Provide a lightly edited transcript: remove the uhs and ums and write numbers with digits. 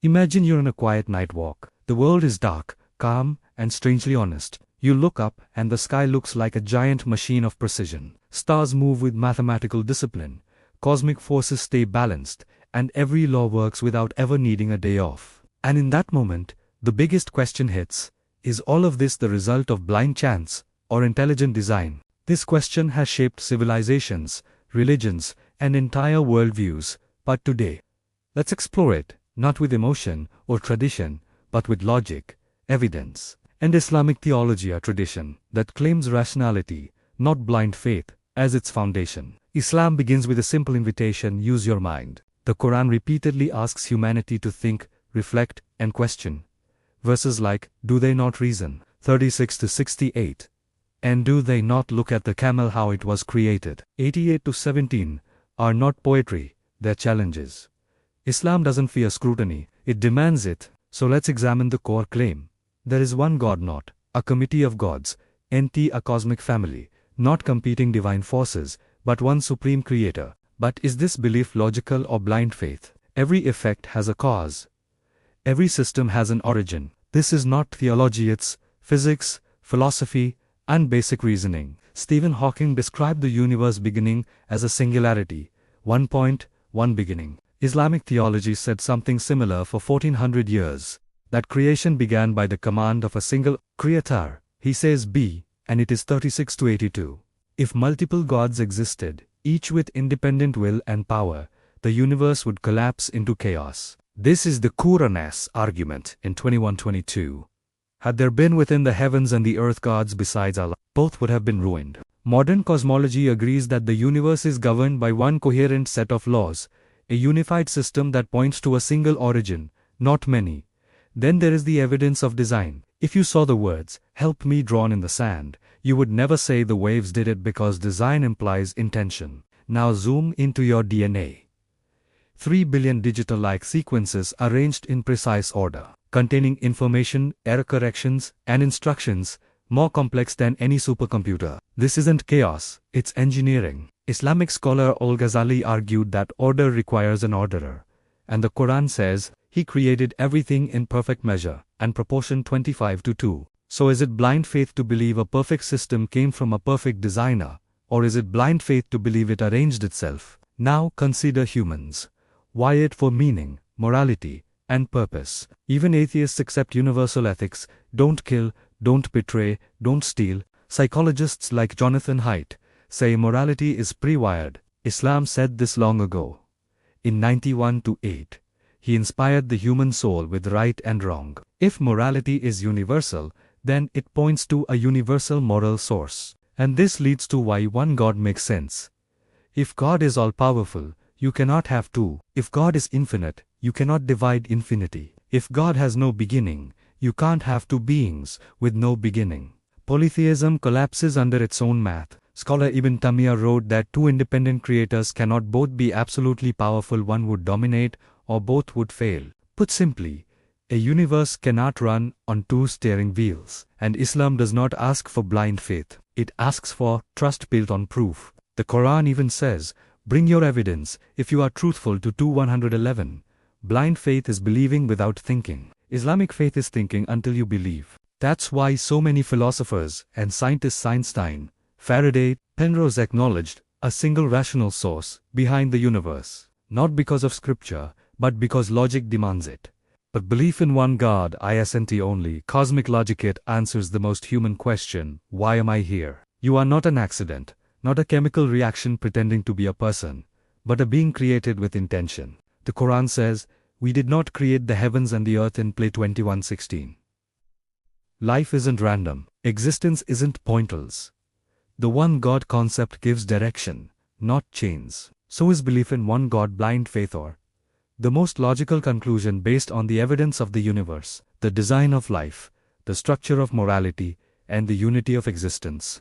Imagine you're on a quiet night walk. The world is dark, calm, and strangely honest. You look up, and the sky looks like a giant machine of precision. Stars move with mathematical discipline. Cosmic forces stay balanced, and every law works without ever needing a day off. And in that moment, the biggest question hits: is all of this the result of blind chance or intelligent design? This question has shaped civilizations, religions, and entire worldviews, but today, let's explore it, not with emotion or tradition, but with logic, evidence, and Islamic theology, a tradition that claims rationality, not blind faith, as its foundation. Islam begins with a simple invitation: use your mind. The Quran repeatedly asks humanity to think, reflect, and question. Verses like, do they not reason? 36 to 68. And do they not look at the camel how it was created? 88 to 17 are not poetry, they're challenges. Islam doesn't fear scrutiny, it demands it. So let's examine the core claim. There is one God, not a committee of gods, a cosmic family, not competing divine forces, but one supreme creator. But is this belief logical or blind faith? Every effect has a cause. Every system has an origin. This is not theology, it's physics, philosophy, and basic reasoning. Stephen Hawking described the universe beginning as a singularity, one point, one beginning. Islamic theology said something similar for 1400 years, that creation began by the command of a single creator. He says be, and it is 36 to 82. If multiple gods existed, each with independent will and power, the universe would collapse into chaos. This is the Quran's argument in 21:22. Had there been within the heavens and the earth gods besides Allah, both would have been ruined. Modern cosmology agrees that the universe is governed by one coherent set of laws, a unified system that points to a single origin, not many. Then there is the evidence of design. If you saw the words, "help me" drawn in the sand, you would never say the waves did it, because design implies intention. Now zoom into your DNA. 3 billion digital-like sequences arranged in precise order, containing information, error corrections, and instructions, more complex than any supercomputer. This isn't chaos, it's engineering. Islamic scholar Al-Ghazali argued that order requires an orderer, and the Quran says, He created everything in perfect measure, and proportion 25 to 2. So is it blind faith to believe a perfect system came from a perfect designer, or is it blind faith to believe it arranged itself? Now consider humans, wired for meaning, morality, and purpose. Even atheists accept universal ethics: don't kill, don't betray, don't steal. Psychologists like Jonathan Haidt say morality is pre-wired. Islam said this long ago. In 91 to 8. He inspired the human soul with right and wrong. If morality is universal, then it points to a universal moral source. And this leads to why one God makes sense. If God is all-powerful, you cannot have two. If God is infinite, you cannot divide infinity. If God has no beginning, you can't have two beings with no beginning. Polytheism collapses under its own math. Scholar Ibn Taymiyyah wrote that two independent creators cannot both be absolutely powerful. One would dominate, or both would fail. Put simply, a universe cannot run on two steering wheels. And Islam does not ask for blind faith. It asks for trust built on proof. The Quran even says, bring your evidence if you are truthful, to 2:111. Blind faith is believing without thinking. Islamic faith is thinking until you believe. That's why so many philosophers and scientists, Einstein, Faraday, Penrose, acknowledged a single rational source behind the universe. Not because of scripture, but because logic demands it. But belief in one God isn't only. Cosmic logic, it answers the most human question: why am I here? You are not an accident, not a chemical reaction pretending to be a person, but a being created with intention. The Quran says, we did not create the heavens and the earth in play. 21:16. Life isn't random. Existence isn't pointless. The one God concept gives direction, not chains. So is belief in one God blind faith, or the most logical conclusion based on the evidence of the universe, the design of life, the structure of morality, and the unity of existence?